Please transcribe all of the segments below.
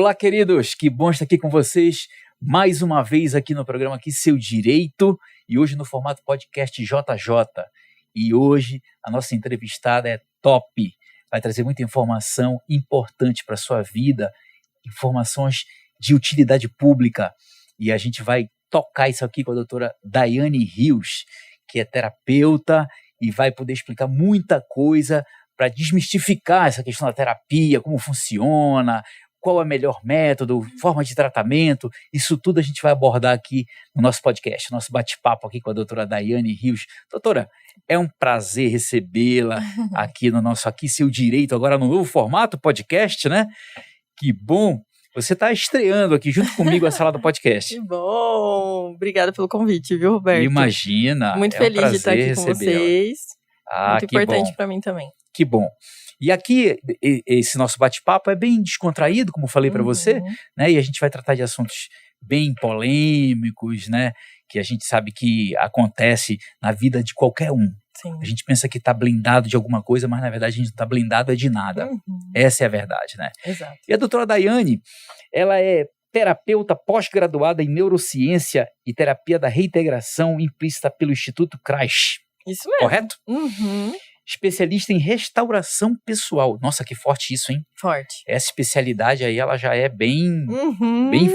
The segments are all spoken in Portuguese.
Olá, queridos, que bom estar aqui com vocês mais uma vez aqui no programa aqui Seu Direito e hoje no formato podcast JJ. E hoje a nossa entrevistada é top, vai trazer muita informação importante para a sua vida, informações de utilidade pública e a gente vai tocar isso aqui com a doutora Daiane Rios, que é terapeuta e vai poder explicar muita coisa para desmistificar essa questão da terapia, como funciona, qual é o melhor método, forma de tratamento, isso tudo a gente vai abordar aqui no nosso podcast, nosso bate-papo aqui com a doutora Daiane Rios. Doutora, é um prazer recebê-la aqui no nosso Aqui Seu Direito, agora no novo formato podcast, né? Que bom! Você está estreando aqui junto comigo a sala do podcast. Que bom! Obrigada pelo convite, viu, Roberto? Imagina! Muito feliz de estar aqui com vocês. Muito importante para mim também. Que bom! E aqui, esse nosso bate-papo é bem descontraído, como falei para você, né? E a gente vai tratar de assuntos bem polêmicos, né? Que a gente sabe que acontece na vida de qualquer um. Sim. A gente pensa que está blindado de alguma coisa, mas na verdade a gente não está blindado de nada. Essa é a verdade, né? Exato. E a doutora Daiane, ela é terapeuta pós-graduada em neurociência e terapia da reintegração implícita pelo Instituto CRAS. Isso mesmo. Correto? Uhum. Especialista em restauração pessoal. Nossa, que forte isso, hein? Forte. Essa especialidade aí, ela já é bem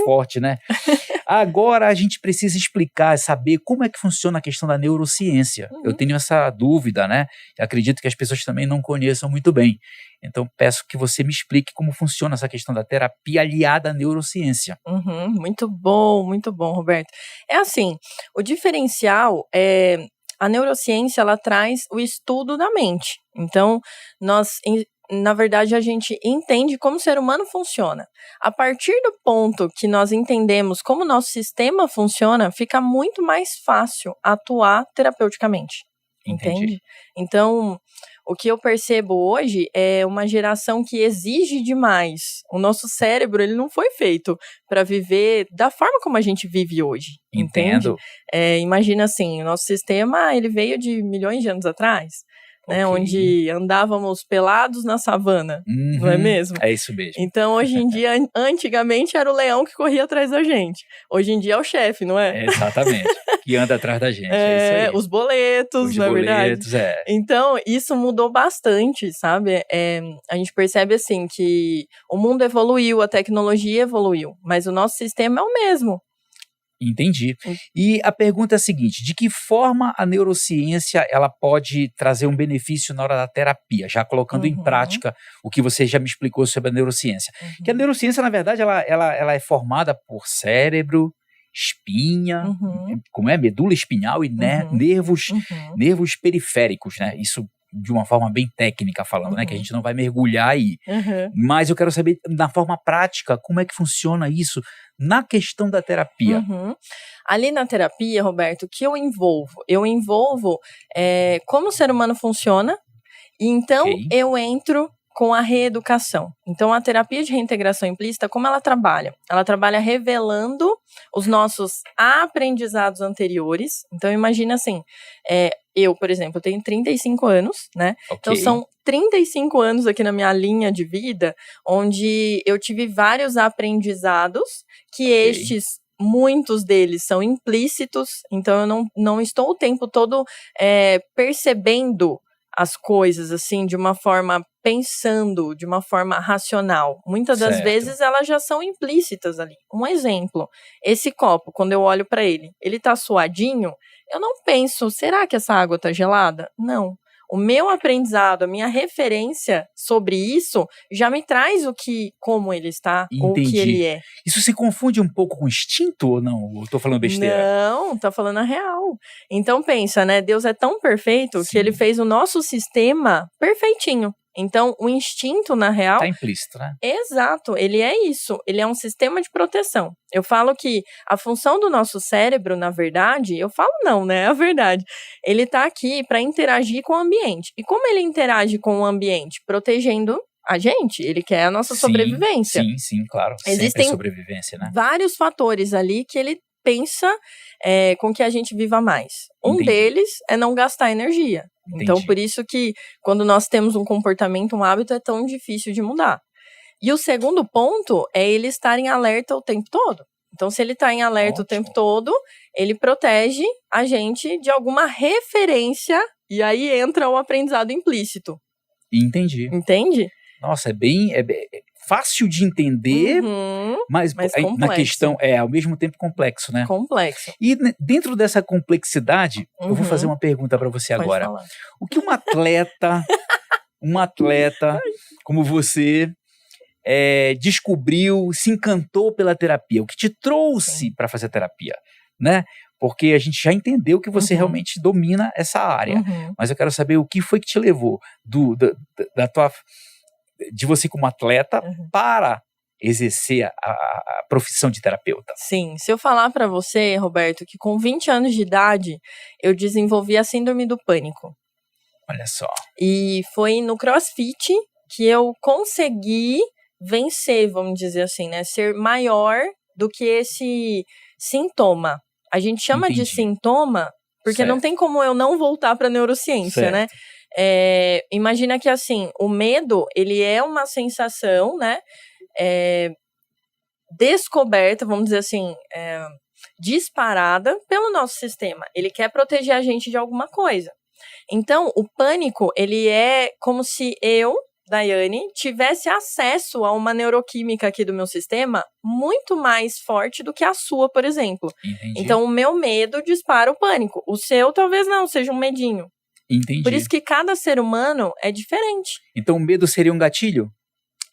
forte, né? Agora a gente precisa explicar, saber como é que funciona a questão da neurociência. Eu tenho essa dúvida, né? Eu acredito que as pessoas também não conheçam muito bem. Então peço que você me explique como funciona essa questão da terapia aliada à neurociência. Muito bom, Roberto. É assim, o diferencial é... A neurociência, ela traz o estudo da mente. Então, na verdade, a gente entende como o ser humano funciona. A partir do ponto que nós entendemos como o nosso sistema funciona, fica muito mais fácil atuar terapeuticamente. Entende? Então, o que eu percebo hoje é uma geração que exige demais. O nosso cérebro, ele não foi feito para viver da forma como a gente vive hoje. Entendo. Entende? Imagina assim, o nosso sistema, ele veio de milhões de anos atrás, né? Onde andávamos pelados na savana, não é mesmo? É isso mesmo. Então, hoje em dia, antigamente era o leão que corria atrás da gente. Hoje em dia é o chefe, não é? Exatamente. Que anda atrás da gente. É isso aí. Os boletos, não é verdade? Então, isso mudou bastante, sabe? A gente percebe, assim, que o mundo evoluiu, a tecnologia evoluiu, mas o nosso sistema é o mesmo. Entendi. E a pergunta é a seguinte, de que forma a neurociência ela pode trazer um benefício na hora da terapia, já colocando em prática o que você já me explicou sobre a neurociência? Que a neurociência, na verdade, ela é formada por cérebro, espinha, como é? Medula espinhal e nervos periféricos, né? Isso de uma forma bem técnica falando, né? Que a gente não vai mergulhar aí. Mas eu quero saber, na forma prática, como é que funciona isso na questão da terapia. Ali na terapia, Roberto, o que eu envolvo? Eu envolvo como o ser humano funciona, e então eu entro com a reeducação. Então, a terapia de reintegração implícita, como ela trabalha? Ela trabalha revelando os nossos aprendizados anteriores. Então, imagina assim, eu, por exemplo, tenho 35 anos, né? Então, são 35 anos aqui na minha linha de vida, onde eu tive vários aprendizados, que muitos deles são implícitos, então eu não estou o tempo todo percebendo as coisas, assim, de uma forma, pensando de uma forma racional. Muitas das vezes elas já são implícitas ali. Um exemplo, esse copo, quando eu olho para ele tá suadinho, eu não penso, será que essa água tá gelada? Não. O meu aprendizado, a minha referência sobre isso já me traz como ele está, ou o que ele é. Isso se confunde um pouco com instinto ou não? Eu tô falando besteira? Não, tá falando a real. Então pensa, né? Deus é tão perfeito que ele fez o nosso sistema perfeitinho. Então, o instinto, na real... Tá implícito, né? Exato, ele é isso. Ele é um sistema de proteção. Eu falo que a função do nosso cérebro, na verdade... Eu falo não, né? É a verdade. Ele tá aqui para interagir com o ambiente. E como ele interage com o ambiente? Protegendo a gente. Ele quer a nossa sobrevivência. Sim, claro. Existem sempre sobrevivência, né? Vários fatores ali que ele pensa com que a gente viva mais. Um deles é não gastar energia. Então, por isso que quando nós temos um comportamento, um hábito, é tão difícil de mudar. E o segundo ponto é ele estar em alerta o tempo todo. Então, se ele está em alerta o tempo todo, ele protege a gente de alguma referência, e aí entra o aprendizado implícito. Entendi. Entende? Nossa, é bem fácil de entender, mas na questão ao mesmo tempo complexo, né? Complexo. E dentro dessa complexidade, eu vou fazer uma pergunta para você agora. Falar. O que um atleta como você descobriu, se encantou pela terapia? O que te trouxe para fazer terapia, né? Porque a gente já entendeu que você realmente domina essa área, mas eu quero saber o que foi que te levou de você como atleta para exercer a profissão de terapeuta. Sim, se eu falar para você, Roberto, que com 20 anos de idade eu desenvolvi a síndrome do pânico. Olha só. E foi no CrossFit que eu consegui vencer, vamos dizer assim, né? Ser maior do que esse sintoma. A gente chama de sintoma porque não tem como eu não voltar para a neurociência, né? Imagina que assim, o medo, ele é uma sensação, né? Descoberta, vamos dizer assim, disparada pelo nosso sistema. Ele quer proteger a gente de alguma coisa. Então, o pânico, ele é como se eu, Daiane, tivesse acesso a uma neuroquímica aqui do meu sistema muito mais forte do que a sua, por exemplo. Entendi. Então, o meu medo dispara o pânico. O seu, talvez não, seja um medinho. Entendi. Por isso que cada ser humano é diferente. Então, o medo seria um gatilho?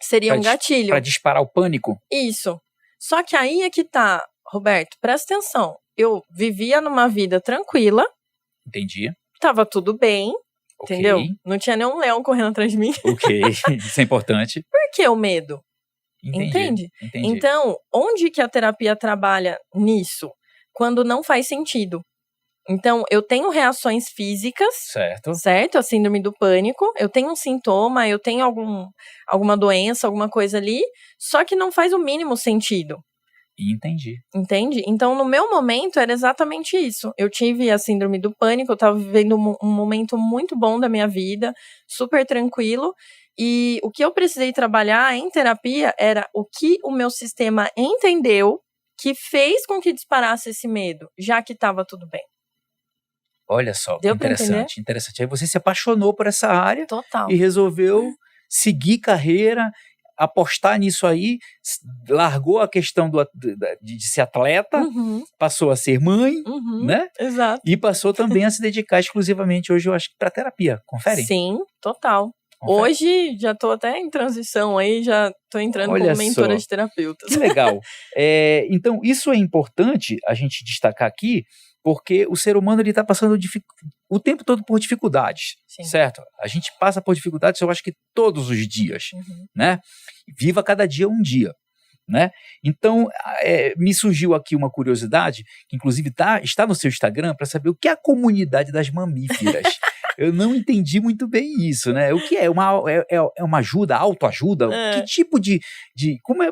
Seria um gatilho. Para disparar o pânico? Isso. Só que aí é que tá, Roberto, presta atenção. Eu vivia numa vida tranquila. Entendi. Tava tudo bem. Entendeu? Não tinha nenhum leão correndo atrás de mim. Ok, isso é importante. Por que o medo? Entendi. Então, onde que a terapia trabalha nisso? Quando não faz sentido. Então, eu tenho reações físicas, certo? A síndrome do pânico, eu tenho um sintoma, eu tenho alguma doença, alguma coisa ali, só que não faz o mínimo sentido. Entendi. Entende? Então, no meu momento, era exatamente isso. Eu tive a síndrome do pânico, eu estava vivendo um momento muito bom da minha vida, super tranquilo, e o que eu precisei trabalhar em terapia era o que o meu sistema entendeu que fez com que disparasse esse medo, já que estava tudo bem. Olha só, que interessante. Aí você se apaixonou por essa área. Total. E resolveu seguir carreira, apostar nisso aí, largou a questão de ser atleta, passou a ser mãe, né? Exato. E passou também a se dedicar exclusivamente, hoje eu acho, para terapia. Confere? Sim, total. Confere. Hoje já estou até em transição aí, já estou entrando como mentora de terapeutas. Que legal. Então, isso é importante a gente destacar aqui, porque o ser humano está passando o tempo todo por dificuldades, certo? A gente passa por dificuldades, eu acho que todos os dias, né? Viva cada dia um dia, né? Então, me surgiu aqui uma curiosidade, que inclusive está no seu Instagram, para saber o que é a comunidade das mamíferas. Eu não entendi muito bem isso, né? O que é? É uma ajuda, autoajuda? Que tipo de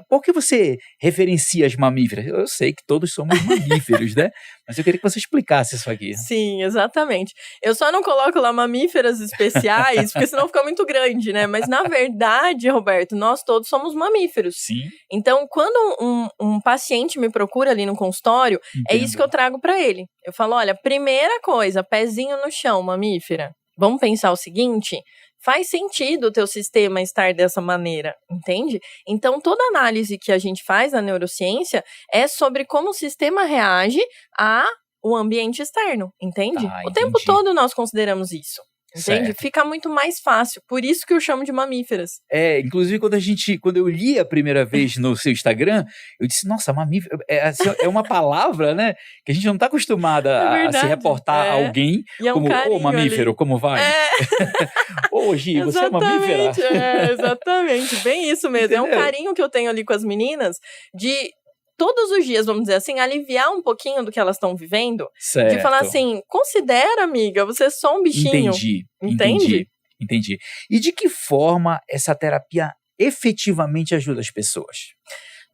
por que você referencia as mamíferas? Eu sei que todos somos mamíferos, né? Mas eu queria que você explicasse isso aqui. Sim, exatamente. Eu só não coloco lá mamíferas especiais, porque senão fica muito grande, né? Mas na verdade, Roberto, nós todos somos mamíferos. Sim. Então, quando um paciente me procura ali no consultório, é isso que eu trago para ele. Eu falo, olha, primeira coisa, pezinho no chão, mamífera. Vamos pensar o seguinte, faz sentido o teu sistema estar dessa maneira, entende? Então, toda análise que a gente faz na neurociência é sobre como o sistema reage ao ambiente externo, entende? O tempo todo nós consideramos isso. Entende? Certo. Fica muito mais fácil. Por isso que eu chamo de mamíferas. Inclusive quando eu li a primeira vez no seu Instagram, eu disse, nossa, mamífero, é uma palavra, né, que a gente não está acostumada a se reportar a alguém como, mamífero, ali. Como vai? Ô, Gi, você é mamífera? Exatamente, bem isso mesmo. Entendeu? É um carinho que eu tenho ali com as meninas de... todos os dias, vamos dizer assim, aliviar um pouquinho do que elas estão vivendo. Certo. De falar assim, considera, amiga, você é só um bichinho. Entendi. E de que forma essa terapia efetivamente ajuda as pessoas?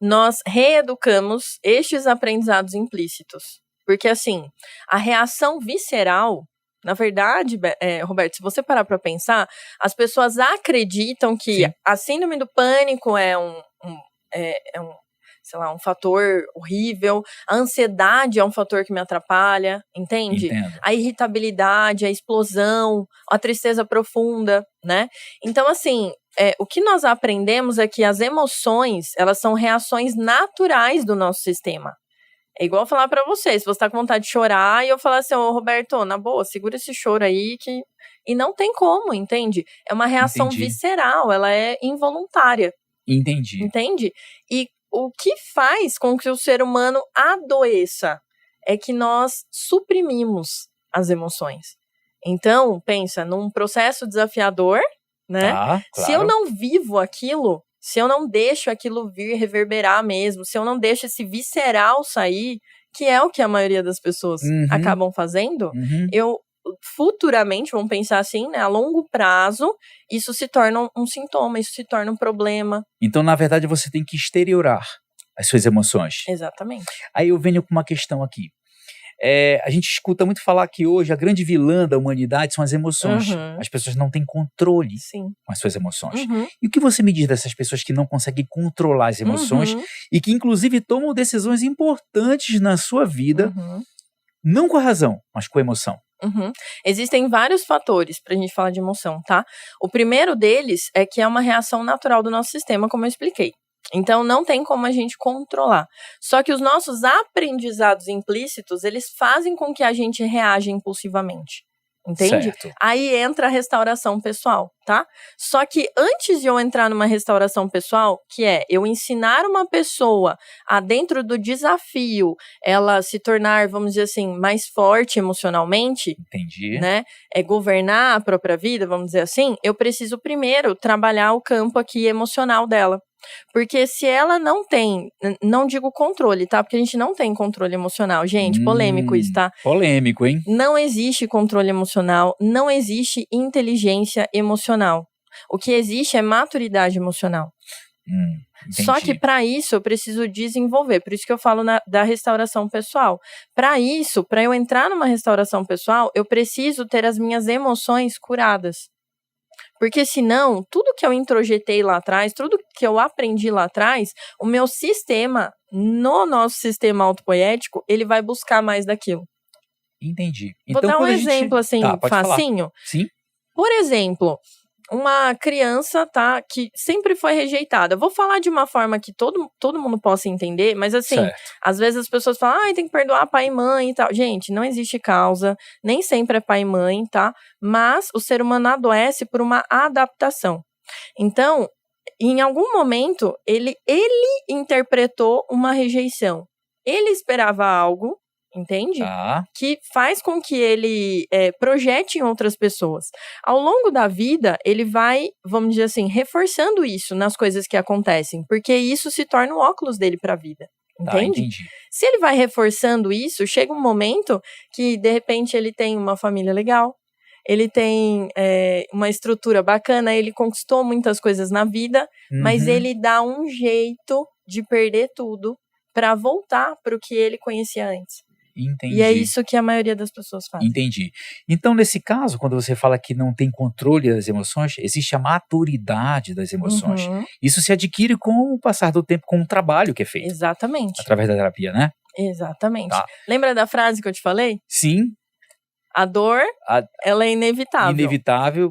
Nós reeducamos estes aprendizados implícitos. Porque, assim, a reação visceral, Na verdade, Roberto, se você parar para pensar, as pessoas acreditam que a síndrome do pânico é sei lá, um fator horrível, a ansiedade é um fator que me atrapalha, entende? Entendo. A irritabilidade, a explosão, a tristeza profunda, né? Então, assim, o que nós aprendemos é que as emoções, elas são reações naturais do nosso sistema. É igual falar pra você, se você tá com vontade de chorar e eu falar assim, Roberto, na boa, segura esse choro aí que... E não tem como, entende? É uma reação visceral, ela é involuntária. Entendi. Entende? E o que faz com que o ser humano adoeça é que nós suprimimos as emoções. Então, pensa, num processo desafiador, né? Claro. Se eu não vivo aquilo, se eu não deixo aquilo vir reverberar mesmo, se eu não deixo esse visceral sair, que é o que a maioria das pessoas acabam fazendo, eu futuramente, vamos pensar assim, né, a longo prazo, isso se torna um sintoma, isso se torna um problema. Então, na verdade, você tem que exteriorar as suas emoções. Exatamente. Aí eu venho com uma questão aqui. A gente escuta muito falar que hoje a grande vilã da humanidade são as emoções. As pessoas não têm controle com as suas emoções. E o que você me diz dessas pessoas que não conseguem controlar as emoções e que inclusive tomam decisões importantes na sua vida, não com a razão, mas com a emoção? Existem vários fatores pra gente falar de emoção, tá? O primeiro deles é que é uma reação natural do nosso sistema, como eu expliquei. Então, não tem como a gente controlar. Só que os nossos aprendizados implícitos, eles fazem com que a gente reaja impulsivamente. Entende? Certo. Aí entra a restauração pessoal, tá? Só que antes de eu entrar numa restauração pessoal, que é eu ensinar uma pessoa a, dentro do desafio, ela se tornar, vamos dizer assim, mais forte emocionalmente. Entendi. Né? Governar a própria vida, vamos dizer assim, eu preciso primeiro trabalhar o campo aqui emocional dela. Porque se ela não tem, não digo controle, tá? Porque a gente não tem controle emocional. Gente, polêmico isso, tá? Polêmico, hein? Não existe controle emocional, não existe inteligência emocional. O que existe é maturidade emocional. Só que para isso eu preciso desenvolver, por isso que eu falo da restauração pessoal. Para isso, para eu entrar numa restauração pessoal, eu preciso ter as minhas emoções curadas. Porque senão, tudo que eu introjetei lá atrás, tudo que eu aprendi lá atrás, o meu sistema, no nosso sistema autopoético, ele vai buscar mais daquilo. Entendi. Vou dar um exemplo assim, facinho. Sim. Por exemplo, uma criança, tá, que sempre foi rejeitada. Eu vou falar de uma forma que todo mundo possa entender, mas assim, às vezes as pessoas falam, tem que perdoar pai e mãe e tal. Gente, não existe causa, nem sempre é pai e mãe, tá? Mas o ser humano adoece por uma adaptação. Então, em algum momento, ele interpretou uma rejeição. Ele esperava algo, entende? Que faz com que ele projete em outras pessoas. Ao longo da vida, ele vai, vamos dizer assim, reforçando isso nas coisas que acontecem, porque isso se torna o óculos dele para a vida. Entende? Entendi. Se ele vai reforçando isso, chega um momento que, de repente, ele tem uma família legal, ele tem uma estrutura bacana, ele conquistou muitas coisas na vida, mas ele dá um jeito de perder tudo para voltar para o que ele conhecia antes. Entendi. E é isso que a maioria das pessoas faz. Entendi. Então, nesse caso, quando você fala que não tem controle das emoções, existe a maturidade das emoções. Isso se adquire com o passar do tempo, com o trabalho que é feito. Exatamente. Através da terapia, né? Exatamente. Lembra da frase que eu te falei? Sim. A dor, ela é inevitável. Inevitável.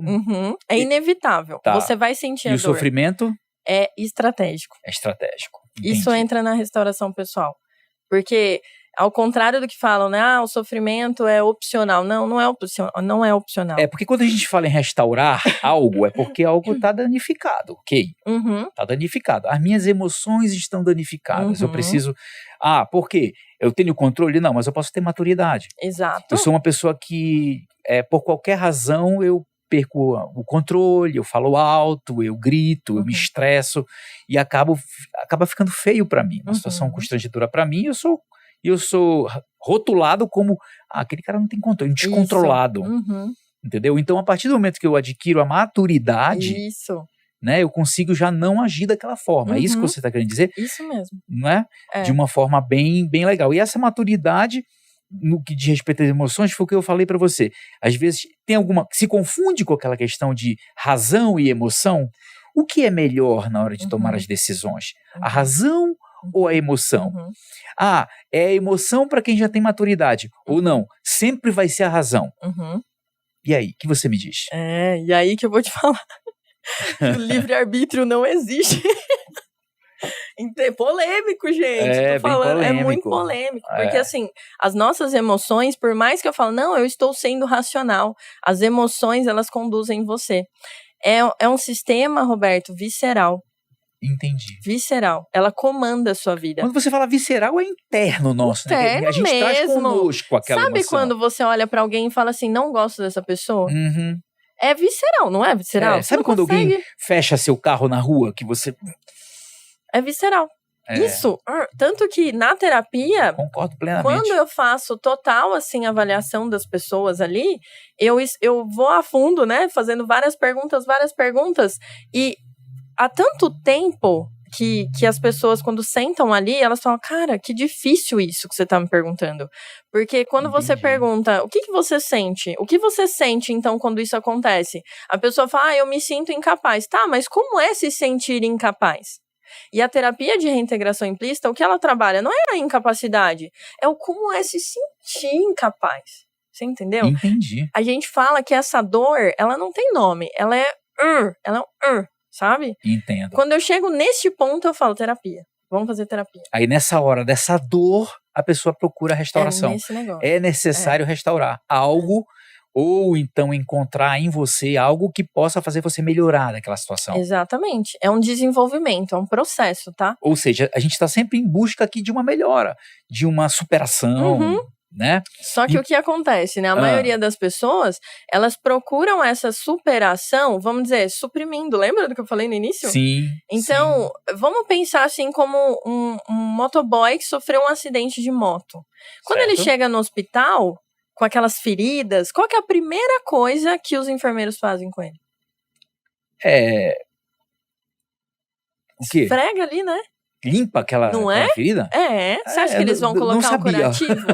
É inevitável. Você vai sentir a dor. E o sofrimento? É estratégico. É estratégico. Entendi. Isso entra na restauração pessoal. Porque... Ao contrário do que falam, né? O sofrimento é opcional. Não, não é opcional. Porque quando a gente fala em restaurar algo, é porque algo está danificado, ok? Está danificado. As minhas emoções estão danificadas. Eu preciso... por quê? Eu tenho controle? Não, mas eu posso ter maturidade. Exato. Eu sou uma pessoa que, por qualquer razão, eu perco o controle, eu falo alto, eu grito, eu me estresso e acaba ficando feio para mim. Uma situação constrangedora para mim, eu sou rotulado como aquele cara não tem controle, descontrolado. Entendeu? Então, a partir do momento que eu adquiro a maturidade, né, eu consigo já não agir daquela forma. É isso que você está querendo dizer? Isso mesmo. Não é? De uma forma bem, bem legal. E essa maturidade no que diz respeito às emoções, foi o que eu falei para você. Às vezes tem alguma, se confunde com aquela questão de razão e emoção. O que é melhor na hora de tomar as decisões? A razão ou a emoção? É a emoção para quem já tem maturidade. Ou não, sempre vai ser a razão. E aí, o que você me diz? E aí que eu vou te falar. O livre-arbítrio não existe. Polêmico, gente. Tô falando, polêmico. É muito polêmico. Porque, assim, as nossas emoções, por mais que eu falo, não, eu estou sendo racional, as emoções, elas conduzem você. É um sistema, Roberto, visceral. Entendi. Visceral. Ela comanda a sua vida. Quando você fala visceral, é interno nosso, interno, né? A gente mesmo. Traz conosco aquela Sabe emoção. quando você olha pra alguém e fala assim, não gosto dessa pessoa? É visceral, não é visceral? Sabe quando alguém fecha seu carro na rua, que você... É visceral. Isso. Tanto que na terapia... Concordo plenamente. Quando eu faço total, assim, avaliação das pessoas ali, eu vou a fundo, né? Fazendo várias perguntas. E há tanto tempo que as pessoas, quando sentam ali, elas falam, cara, que difícil isso que você tá me perguntando. Porque quando você pergunta, o que você sente? O que você sente, então, quando isso acontece? A pessoa fala, eu me sinto incapaz. Tá, mas como é se sentir incapaz? E a terapia de reintegração implícita, o que ela trabalha não é a incapacidade, é o como é se sentir incapaz. Você entendeu? Entendi. A gente fala que essa dor, ela não tem nome, ela é sabe? Entendo. Quando eu chego neste ponto, eu falo terapia. Vamos fazer terapia. Aí nessa hora dessa dor, a pessoa procura a restauração. É necessário restaurar algo, ou então encontrar em você algo que possa fazer você melhorar daquela situação. Exatamente. É um desenvolvimento, é um processo, tá? Ou seja, a gente está sempre em busca aqui de uma melhora, de uma superação, né? Só que o que acontece, né? A maioria das pessoas, elas procuram essa superação, vamos dizer, suprimindo. Lembra do que eu falei no início? Sim. Então, vamos pensar assim como um motoboy que sofreu um acidente de moto. Quando ele chega no hospital, com aquelas feridas, qual que é a primeira coisa que os enfermeiros fazem com ele? O quê? Esfrega ali, né? Limpa aquela ferida? Você acha que eles vão colocar o curativo?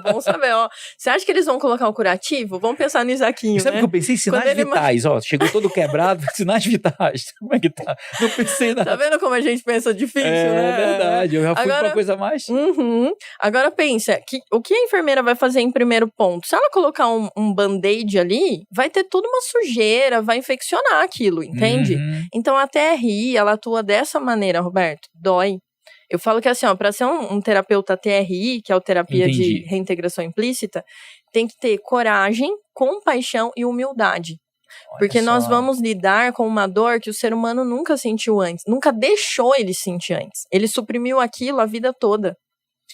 Bom saber, ó. Você acha que eles vão colocar o curativo? Vamos pensar no Isaquinho, sabe o que eu pensei? Sinais vitais, ó. Chegou todo quebrado, sinais vitais. Como é que tá? Não pensei nada. Tá vendo como a gente pensa difícil, né? É verdade, eu já fui pra coisa mais. Agora pensa, o que a enfermeira vai fazer em primeiro ponto? Se ela colocar um band-aid ali, vai ter toda uma sujeira, vai infeccionar aquilo, entende? Então a TRI, ela atua dessa maneira, Roberto. Dói. Eu falo que assim, ó, para ser um terapeuta TRI, que é a terapia de reintegração implícita, tem que ter coragem, compaixão e humildade. Porque nós vamos lidar com uma dor que o ser humano nunca sentiu antes, nunca deixou ele sentir antes. Ele suprimiu aquilo a vida toda.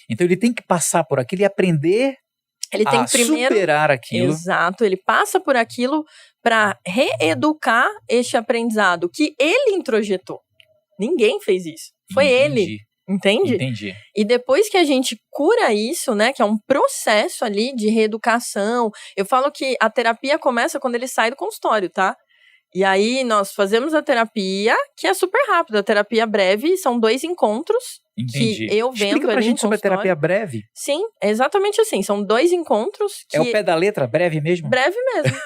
Então ele tem que passar por aquilo e aprender a superar aquilo. Exato, ele passa por aquilo para reeducar este aprendizado que ele introjetou. Ninguém fez isso. Foi ele. Entende? Entendi. E depois que a gente cura isso, né, que é um processo ali de reeducação, eu falo que a terapia começa quando ele sai do consultório, tá? E aí nós fazemos a terapia, que é super rápida, a terapia breve, são 2 encontros. Entendi. Que eu vendo. Explica pra gente sobre a terapia breve. Sim, é exatamente assim, são 2 encontros. Que... É o pé da letra, breve mesmo? Breve mesmo.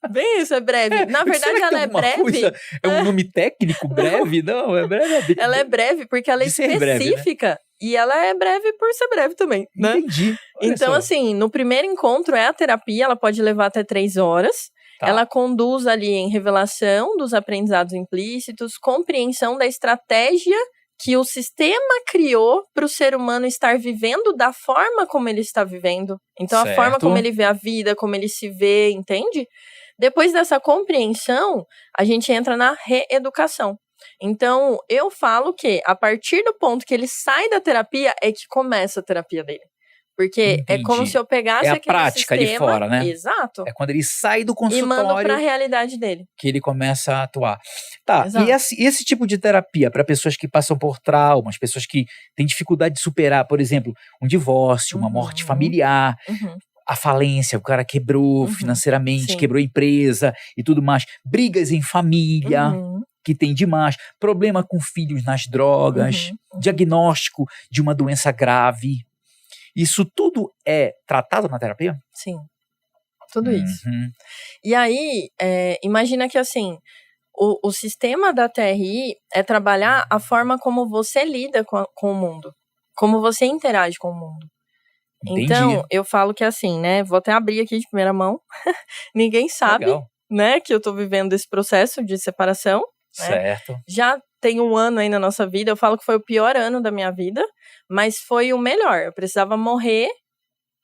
Bem isso, é breve. Na verdade, ela é breve. Coisa, é um nome técnico, breve? Não, é breve. Ela é breve porque ela é específica. Breve, né? E ela é breve por ser breve também, né? Entendi. Então, assim, no primeiro encontro é a terapia, ela pode levar até 3 horas. Tá. Ela conduz ali em revelação dos aprendizados implícitos, compreensão da estratégia que o sistema criou para o ser humano estar vivendo da forma como ele está vivendo. Então, a forma como ele vê a vida, como ele se vê, entende? Depois dessa compreensão, a gente entra na reeducação. Então, eu falo que a partir do ponto que ele sai da terapia é que começa a terapia dele. Porque é como se eu pegasse aquele prática sistema, de fora, né? Exato. É quando ele sai do consultório e manda para a realidade dele. Que ele começa a atuar. Tá, exato. E esse tipo de terapia para pessoas que passam por traumas, pessoas que têm dificuldade de superar, por exemplo, um divórcio, uma morte familiar, a falência, o cara quebrou financeiramente, quebrou a empresa e tudo mais, brigas em família, que tem demais, problema com filhos nas drogas, diagnóstico de uma doença grave. Isso tudo é tratado na terapia? Sim, tudo isso. E aí, imagina que assim, o sistema da TRI é trabalhar a forma como você lida com o mundo, como você interage com o mundo. Entendi. Então, eu falo que assim, né, vou até abrir aqui de primeira mão, ninguém sabe, Legal. né, que eu tô vivendo esse processo de separação. Certo. Né? Já tem um ano aí na nossa vida, eu falo que foi o pior ano da minha vida, mas foi o melhor. Eu precisava morrer,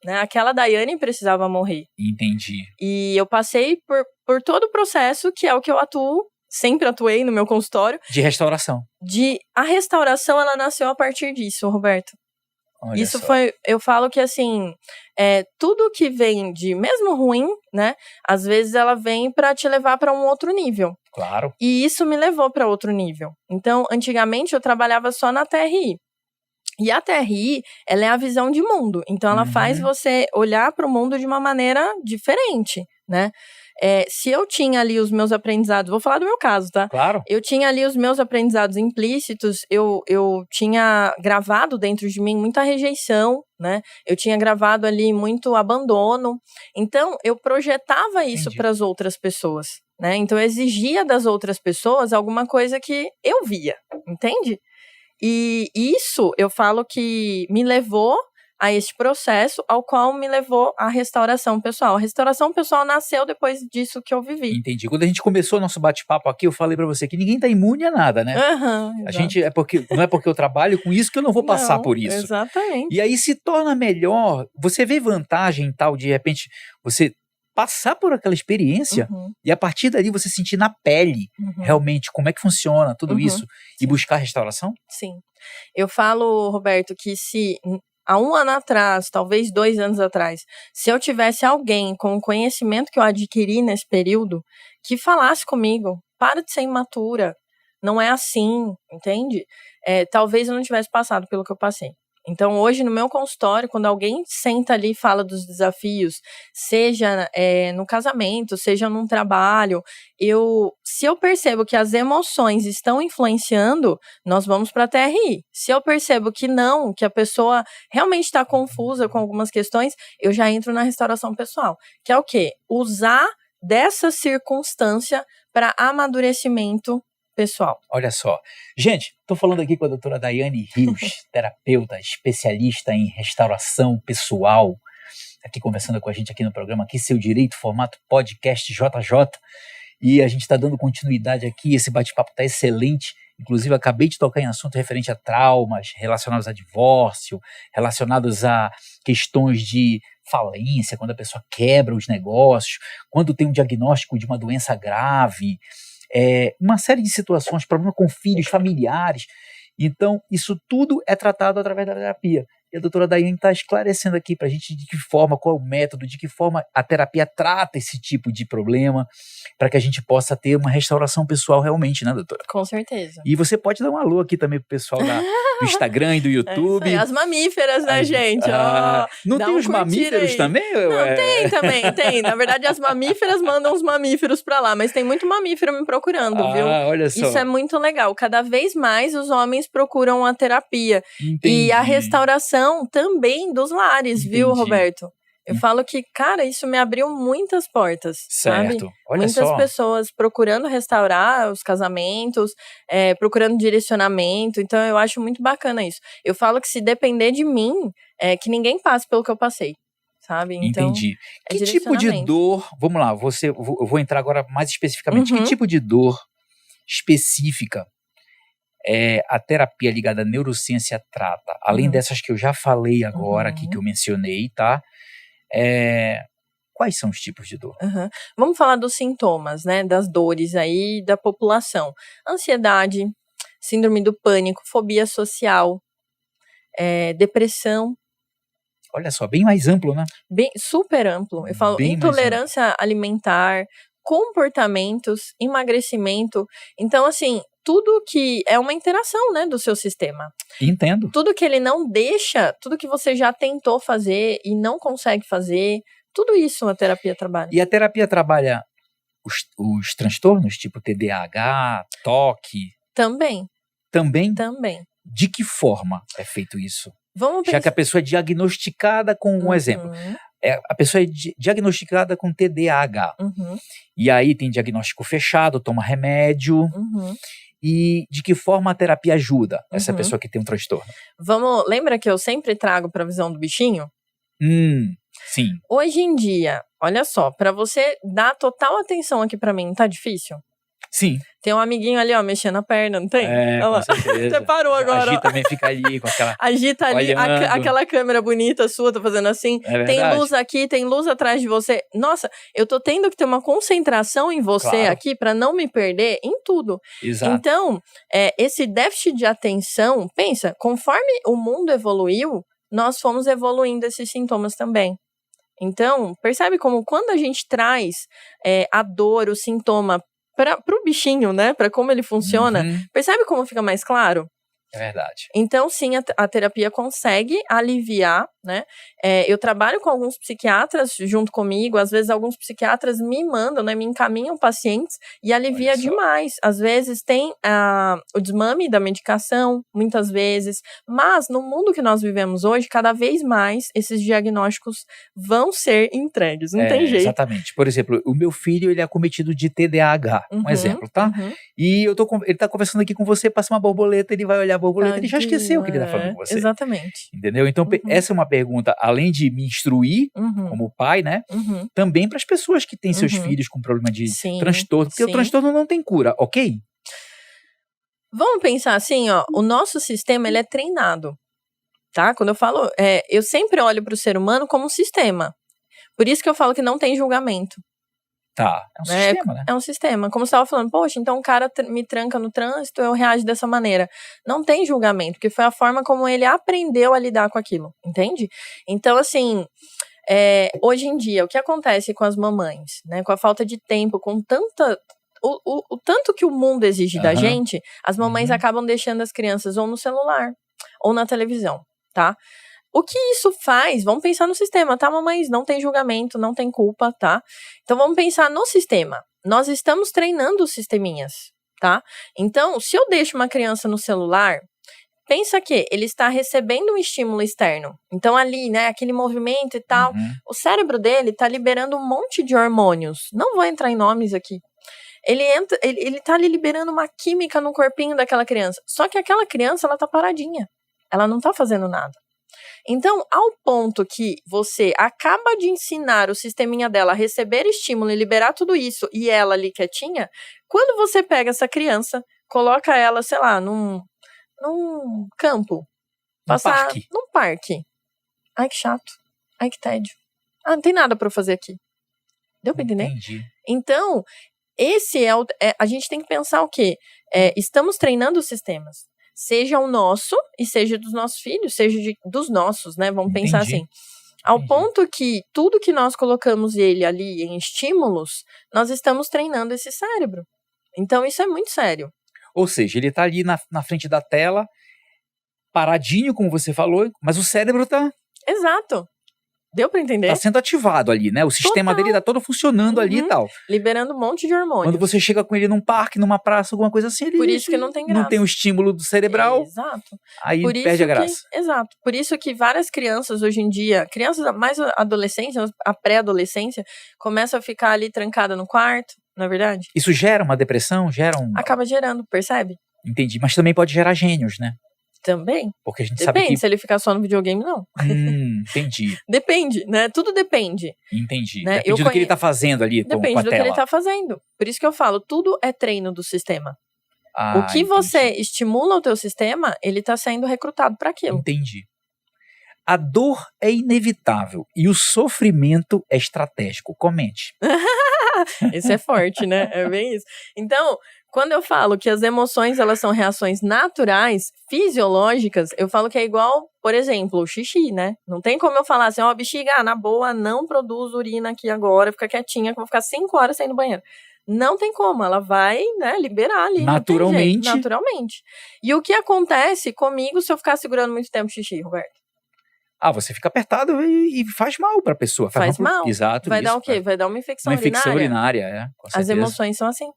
né? Aquela Daiane precisava morrer. Entendi. E eu passei por todo o processo, que é o que eu atuo, sempre atuei no meu consultório. De restauração. A restauração, ela nasceu a partir disso, Roberto. Olha Isso só. foi, eu falo que assim, tudo que vem de mesmo ruim, né? Às vezes ela vem para te levar para um outro nível. Claro. E isso me levou para outro nível. Então, antigamente eu trabalhava só na TRI. E a TRI, ela é a visão de mundo. Então, ela faz você olhar para o mundo de uma maneira diferente, né? Se eu tinha ali os meus aprendizados, vou falar do meu caso, tá? Claro. Eu tinha ali os meus aprendizados implícitos, eu tinha gravado dentro de mim muita rejeição, né? Eu tinha gravado ali muito abandono. Então, eu projetava isso para as outras pessoas, né? Então, eu exigia das outras pessoas alguma coisa que eu via, entende? E isso, eu falo que me levou a esse processo, ao qual me levou à restauração pessoal. A restauração pessoal nasceu depois disso que eu vivi. Entendi. Quando a gente começou o nosso bate-papo aqui, eu falei pra você que ninguém tá imune a nada, né? A gente não é porque eu trabalho com isso que eu não vou passar por isso. Exatamente. E aí se torna melhor, você vê vantagem em tal, de repente, você passar por aquela experiência e a partir dali você sentir na pele realmente como é que funciona tudo isso e buscar restauração? Sim. Eu falo, Roberto, que se há um ano atrás, talvez 2 anos atrás, se eu tivesse alguém com o conhecimento que eu adquiri nesse período, que falasse comigo, para de ser imatura, não é assim, entende? Talvez eu não tivesse passado pelo que eu passei. Então, hoje, no meu consultório, quando alguém senta ali e fala dos desafios, seja no casamento, seja num trabalho, se eu percebo que as emoções estão influenciando, nós vamos para a TRI. Se eu percebo que não, que a pessoa realmente está confusa com algumas questões, eu já entro na restauração pessoal. Que é o quê? Usar dessa circunstância para amadurecimento pessoal. Olha só. Gente, estou falando aqui com a doutora Daiane Rios, terapeuta, especialista em restauração pessoal, aqui conversando com a gente aqui no programa Aqui Seu Direito, formato podcast JJ, e a gente está dando continuidade aqui, esse bate-papo está excelente, inclusive acabei de tocar em assunto referente a traumas relacionados a divórcio, relacionados a questões de falência, quando a pessoa quebra os negócios, quando tem um diagnóstico de uma doença grave, uma série de situações, problema com filhos, familiares. Então, isso tudo é tratado através da terapia. E a doutora Daiane está esclarecendo aqui para a gente de que forma, qual é o método, de que forma a terapia trata esse tipo de problema, para que a gente possa ter uma restauração pessoal realmente, né, doutora? Com certeza. E você pode dar um alô aqui também pro pessoal do Instagram e do YouTube. As mamíferas, né, gente? Não tem os mamíferos aí também? Não, tem também, tem. Na verdade, as mamíferas mandam os mamíferos para lá, mas tem muito mamífero me procurando, viu? Olha só. Isso é muito legal. Cada vez mais os homens procuram a terapia. Entendi. E a restauração também dos lares, viu, Roberto? Eu falo que, cara, isso me abriu muitas portas, certo. sabe? Olha Muitas só. pessoas procurando restaurar os casamentos, procurando direcionamento, então eu acho muito bacana isso. Eu falo que se depender de mim, que ninguém passe pelo que eu passei, sabe? Então, entendi. Que tipo de dor, vamos lá, eu vou entrar agora mais especificamente, que tipo de dor específica a terapia ligada à neurociência trata, além dessas que eu já falei agora aqui, que eu mencionei, tá? Quais são os tipos de dor? Vamos falar dos sintomas, né? Das dores aí da população. Ansiedade, síndrome do pânico, fobia social, depressão. Olha só, bem mais amplo, né? Super amplo. Eu falo bem intolerância alimentar, comportamentos, emagrecimento. Então, assim, tudo que é uma interação, né, do seu sistema. Entendo. Tudo que ele não deixa, tudo que você já tentou fazer e não consegue fazer, tudo isso a terapia trabalha. E a terapia trabalha os transtornos, tipo TDAH, TOC? Também. Também? Também. De que forma é feito isso? Já que a pessoa é diagnosticada com um exemplo. A pessoa é diagnosticada com TDAH. E aí tem diagnóstico fechado, toma remédio. E de que forma a terapia ajuda essa pessoa que tem um transtorno? Lembra que eu sempre trago para a visão do bichinho? Sim. Hoje em dia, olha só, para você dar total atenção aqui para mim, tá difícil? Sim. Tem um amiguinho ali, ó, mexendo a perna, não tem? Com certeza. Você parou agora. A Gi também fica ali com aquela... Agita ali, aquela câmera bonita sua, tá fazendo assim. Tem luz aqui, tem luz atrás de você. Nossa, eu tô tendo que ter uma concentração em você aqui pra não me perder em tudo. Exato. Então, esse déficit de atenção, pensa, conforme o mundo evoluiu, nós fomos evoluindo esses sintomas também. Então, percebe como quando a gente traz a dor, o sintoma pro bichinho, né? Pra como ele funciona. Percebe como fica mais claro? É verdade. Então, sim, a terapia consegue aliviar, né? Eu trabalho com alguns psiquiatras junto comigo, às vezes alguns psiquiatras me mandam, né? Me encaminham pacientes e alivia demais. Às vezes tem o desmame da medicação, muitas vezes, mas no mundo que nós vivemos hoje, cada vez mais esses diagnósticos vão ser entregues, não tem jeito. Exatamente. Por exemplo, o meu filho, ele é acometido de TDAH, um exemplo, tá? E ele tá conversando aqui com você, passa uma borboleta, ele vai olhar a borboleta, ele já esqueceu o que ele tá falando com você. Exatamente. Entendeu? Então, essa é uma pergunta, além de me instruir, como pai, né? Também para as pessoas que têm seus filhos com problema de transtorno, porque o transtorno não tem cura, ok? Vamos pensar assim, ó, o nosso sistema, ele é treinado, tá? Quando eu falo, eu sempre olho para o ser humano como um sistema. Por isso que eu falo que não tem julgamento. Tá, é um sistema, né? É um sistema. Como você estava falando, poxa, então o cara me tranca no trânsito, eu reajo dessa maneira. Não tem julgamento, porque foi a forma como ele aprendeu a lidar com aquilo, entende? Então, assim, hoje em dia, o que acontece com as mamães, né? Com a falta de tempo, com tanta... O tanto que o mundo exige da gente, as mamães acabam deixando as crianças ou no celular, ou na televisão, tá? O que isso faz? Vamos pensar no sistema, tá, mamães? Não tem julgamento, não tem culpa, tá? Então, vamos pensar no sistema. Nós estamos treinando os sisteminhas, tá? Então, se eu deixo uma criança no celular, pensa que ele está recebendo um estímulo externo. Então, ali, né, aquele movimento e tal, o cérebro dele está liberando um monte de hormônios. Não vou entrar em nomes aqui. Ele tá ali liberando uma química no corpinho daquela criança. Só que aquela criança, ela tá paradinha. Ela não tá fazendo nada. Então, ao ponto que você acaba de ensinar o sisteminha dela a receber estímulo e liberar tudo isso, e ela ali quietinha, quando você pega essa criança, coloca ela, sei lá, num campo. Num parque. Ai, que chato. Ai, que tédio. Não tem nada pra eu fazer aqui. Deu pra entender? Entendi. Então, esse a gente tem que pensar o quê? Estamos treinando os sistemas. Seja o nosso e seja dos nossos filhos, seja dos nossos, né? Vamos pensar assim. Ao ponto que tudo que nós colocamos ele ali em estímulos, nós estamos treinando esse cérebro. Então, isso é muito sério. Ou seja, ele tá ali na frente da tela, paradinho, como você falou, mas o cérebro tá... Exato. Deu pra entender? Tá sendo ativado ali, né? O sistema dele tá todo funcionando ali e tal. Liberando um monte de hormônios. Quando você chega com ele num parque, numa praça, alguma coisa assim, ele por isso que não tem graça. Não tem o estímulo do cerebral. Exato. Aí perde a graça. Exato. Por isso que várias crianças hoje em dia, crianças mais adolescência, a pré-adolescência, começam a ficar ali trancada no quarto, não é verdade? Isso gera uma depressão? Acaba gerando, percebe? Entendi. Mas também pode gerar gênios, né? Também. Porque a gente depende, sabe que... se ele ficar só no videogame, não. Entendi. Depende, né? Tudo depende. Entendi. Né? Depende do que ele tá fazendo ali com a tela. Depende do que ele tá fazendo. Por isso que eu falo, tudo é treino do sistema. O que você estimula o teu sistema, ele tá sendo recrutado para aquilo. Entendi. A dor é inevitável e o sofrimento é estratégico. Comente. Isso é forte, né? É bem isso. Então, quando eu falo que as emoções, elas são reações naturais, fisiológicas, eu falo que é igual, por exemplo, o xixi, né? Não tem como eu falar assim, bexiga, na boa, não produz urina aqui agora, fica quietinha, que eu vou ficar 5 horas sem ir no banheiro. Não tem como, ela vai, né, liberar ali. Naturalmente. Naturalmente. E o que acontece comigo se eu ficar segurando muito tempo o xixi, Roberto? Você fica apertado e faz mal pra pessoa. Faz mal. Exato. Vai dar o quê? Vai dar uma infecção urinária. Uma infecção urinária, com certeza. As emoções são assim.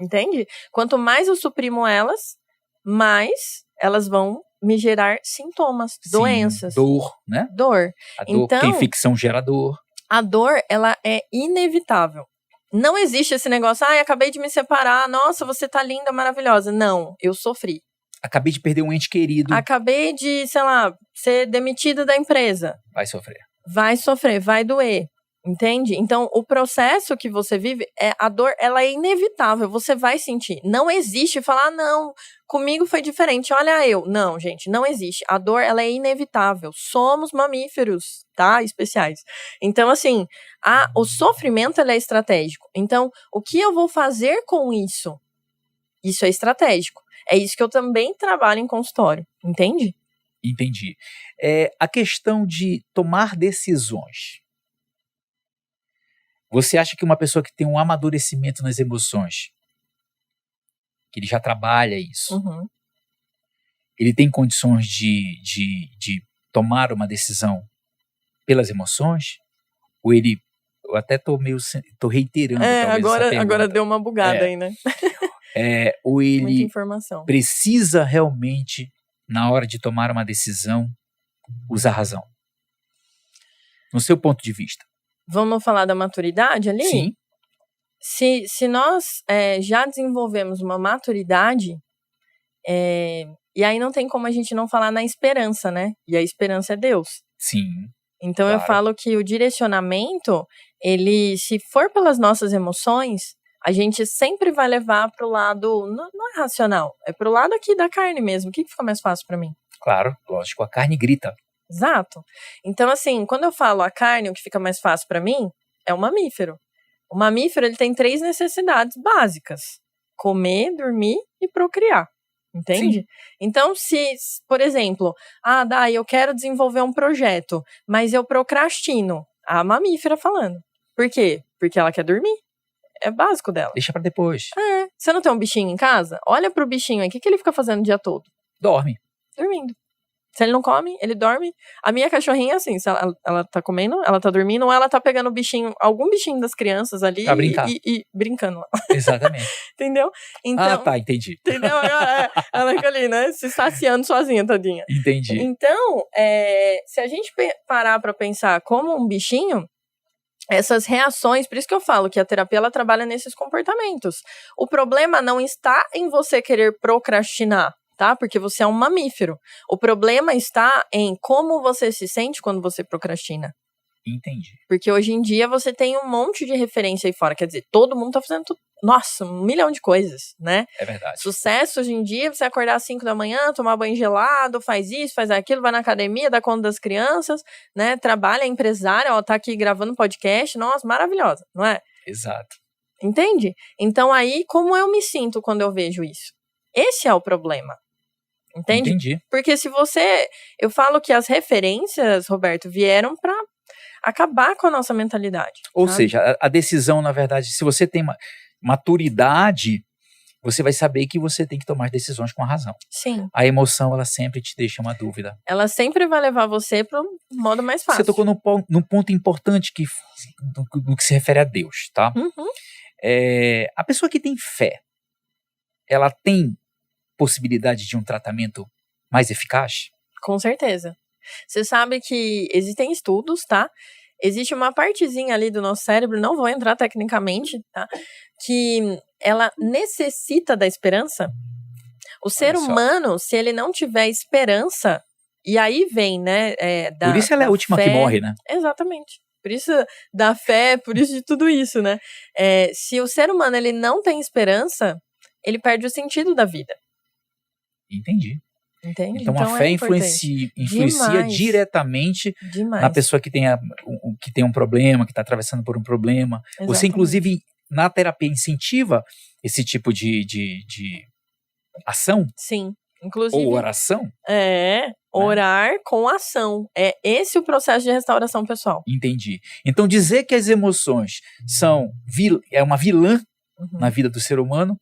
Entende? Quanto mais eu suprimo elas, mais elas vão me gerar sintomas, doenças. Dor, né? Dor. A dor, então, tem ficção gera dor. A dor, ela é inevitável. Não existe esse negócio, acabei de me separar, nossa, você tá linda, maravilhosa. Não, eu sofri. Acabei de perder um ente querido. Acabei de, sei lá, ser demitida da empresa. Vai sofrer. Vai sofrer, vai doer. Entende? Então, o processo que você vive, a dor, ela é inevitável, você vai sentir. Não existe falar, não, comigo foi diferente, olha eu. Não, gente, não existe. A dor, ela é inevitável. Somos mamíferos, tá? Especiais. Então, assim, o sofrimento, ele é estratégico. Então, o que eu vou fazer com isso? Isso é estratégico. É isso que eu também trabalho em consultório, entende? Entendi. A questão de tomar decisões. Você acha que uma pessoa que tem um amadurecimento nas emoções, que ele já trabalha isso, ele tem condições de tomar uma decisão pelas emoções? Ou ele... Eu até tô reiterando talvez essa pergunta. Agora deu uma bugada aí, né? Ou ele muita informação. Precisa realmente, na hora de tomar uma decisão, usar razão? No seu ponto de vista. Vamos falar da maturidade ali? Sim. Se nós já desenvolvemos uma maturidade, e aí não tem como a gente não falar na esperança, né? E a esperança é Deus. Sim. Então claro. Eu falo que o direcionamento, ele, se for pelas nossas emoções, a gente sempre vai levar pro lado, não é racional, é pro lado aqui da carne mesmo. O que fica mais fácil para mim? Claro, lógico, a carne grita. Exato. Então, assim, quando eu falo a carne, o que fica mais fácil para mim é o mamífero. O mamífero, ele tem 3 necessidades básicas: comer, dormir e procriar. Entende? Sim. Então, se, por exemplo, eu quero desenvolver um projeto, mas eu procrastino. A mamífera falando. Por quê? Porque ela quer dormir. É básico dela. Deixa pra depois. Você não tem um bichinho em casa? Olha pro bichinho aí. O que ele fica fazendo o dia todo? Dorme. Dormindo. Se ele não come, ele dorme. A minha cachorrinha é assim, se ela tá comendo, ela tá dormindo, ou ela tá pegando o bichinho, algum bichinho das crianças ali e brincando lá. Exatamente. Entendeu? Então, tá, entendi. Entendeu? Ela fica ali, né, se saciando sozinha, tadinha. Entendi. Então, se a gente parar pra pensar como um bichinho, essas reações, por isso que eu falo que a terapia, ela trabalha nesses comportamentos. O problema não está em você querer procrastinar, tá? Porque você é um mamífero. O problema está em como você se sente quando você procrastina. Entendi. Porque hoje em dia você tem um monte de referência aí fora. Quer dizer, todo mundo tá fazendo tudo. Nossa, 1 milhão de coisas, né? É verdade. Sucesso hoje em dia, você acordar às 5 da manhã, tomar banho gelado, faz isso, faz aquilo, vai na academia, dá conta das crianças, né? Trabalha, é empresária, tá aqui gravando podcast. Nossa, maravilhosa, não é? Exato. Entende? Então aí, como eu me sinto quando eu vejo isso? Esse é o problema. Entende? Entendi. Porque se você... Eu falo que as referências, Roberto, vieram pra acabar com a nossa mentalidade. Ou sabe? seja, a decisão, na verdade, se você tem maturidade, você vai saber que você tem que tomar decisões com a razão. Sim. A emoção, ela sempre te deixa uma dúvida. Ela sempre vai levar você para um modo mais fácil. Você tocou num ponto importante no que se refere a Deus, tá? Uhum. A pessoa que tem fé, ela tem possibilidade de um tratamento mais eficaz? Com certeza. Você sabe que existem estudos, tá? Existe uma partezinha ali do nosso cérebro, não vou entrar tecnicamente, tá? Que ela necessita da esperança. O ser humano, se ele não tiver esperança, e aí vem, né? Por isso ela é a última fé, que morre, né? Exatamente. Por isso da fé, por isso de tudo isso, né? Se o ser humano ele não tem esperança, ele perde o sentido da vida. Entendi. Entende? Então a fé influencia diretamente na pessoa que tem um problema, que está atravessando por um problema. Exatamente. Você, inclusive, na terapia incentiva esse tipo de ação? Sim. Inclusive, ou oração? Orar com ação. É esse o processo de restauração pessoal. Entendi. Então dizer que as emoções são uma vilã na vida do ser humano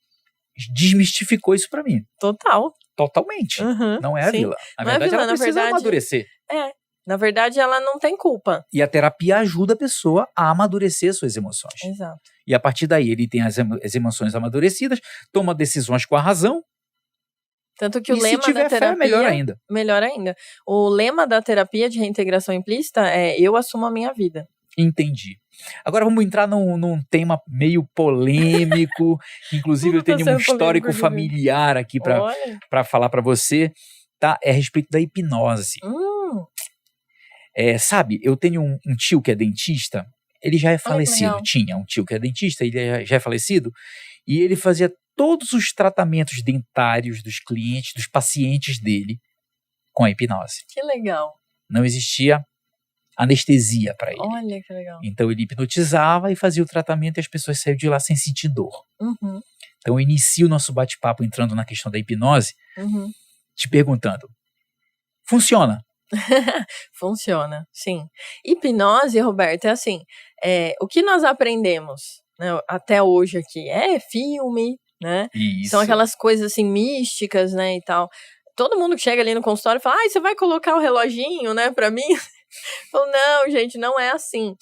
desmistificou isso para mim. Totalmente. Não é a vilã. Na verdade, ela precisa amadurecer. Na verdade, ela não tem culpa. E a terapia ajuda a pessoa a amadurecer suas emoções. Exato. E a partir daí, ele tem as emoções amadurecidas, toma decisões com a razão, Tanto que o lema da terapia... fé, melhor ainda. Melhor ainda. O lema da terapia de reintegração implícita é eu assumo a minha vida. Entendi. Agora vamos entrar num tema meio polêmico, que inclusive eu tenho um histórico familiar aqui para falar para você, tá? É a respeito da hipnose. Sabe, eu tenho um tio que é dentista, ele já é falecido, tinha um tio que é dentista, ele já é falecido, e ele fazia todos os tratamentos dentários dos clientes, dos pacientes dele, com a hipnose. Que legal. Não existia anestesia para ele. Olha que legal. Então ele hipnotizava e fazia o tratamento e as pessoas saíam de lá sem sentir dor. Então eu inicio o nosso bate-papo entrando na questão da hipnose, te perguntando, funciona? Funciona, sim. Hipnose, Roberto, é assim, o que nós aprendemos, né, até hoje aqui é filme, né? Isso. São aquelas coisas assim místicas, né, e tal. Todo mundo que chega ali no consultório fala, você vai colocar o reloginho, né, pra mim? Falo, não, gente, não é assim.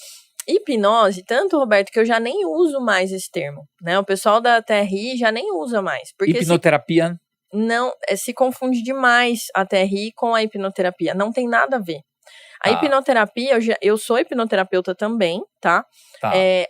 Hipnose, tanto, Roberto, que eu já nem uso mais esse termo, né? O pessoal da TRI já nem usa mais. Porque hipnoterapia? Não, se confunde demais a TRI com a hipnoterapia. Não tem nada a ver. A hipnoterapia, eu sou hipnoterapeuta também, tá?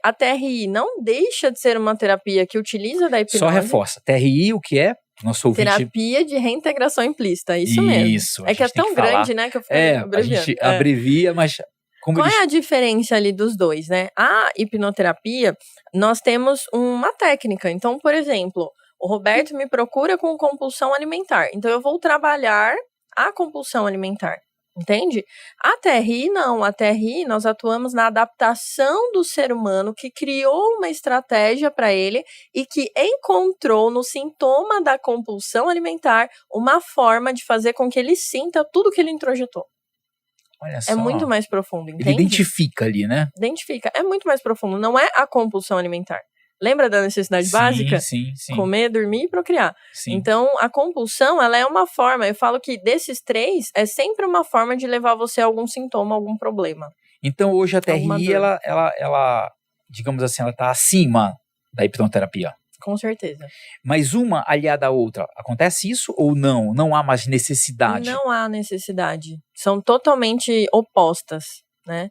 A TRI não deixa de ser uma terapia que utiliza da hipnose. Só reforça. TRI, o que é? Nosso ouvinte... Terapia de reintegração implícita, isso mesmo. Isso. É que é tão grande, né, que eu falei abreviando. A gente abrevia, mas... Qual é a diferença ali dos dois, né? A hipnoterapia, nós temos uma técnica. Então, por exemplo, o Roberto me procura com compulsão alimentar. Então, eu vou trabalhar a compulsão alimentar. Entende? A TRI não, a TRI nós atuamos na adaptação do ser humano que criou uma estratégia para ele e que encontrou no sintoma da compulsão alimentar uma forma de fazer com que ele sinta tudo que ele introjetou. Olha só. É muito mais profundo, entende? Ele identifica ali, né? Identifica, é muito mais profundo, não é a compulsão alimentar. Lembra da necessidade básica? Sim. Comer, dormir e procriar. Sim. Então, a compulsão, ela é uma forma, eu falo que desses três, é sempre uma forma de levar você a algum sintoma, algum problema. Então, hoje a TRI, ela, digamos assim, ela está acima da hipnoterapia. Com certeza. Mas uma aliada à outra, acontece isso ou não? Não há mais necessidade? Não há necessidade. São totalmente opostas, né?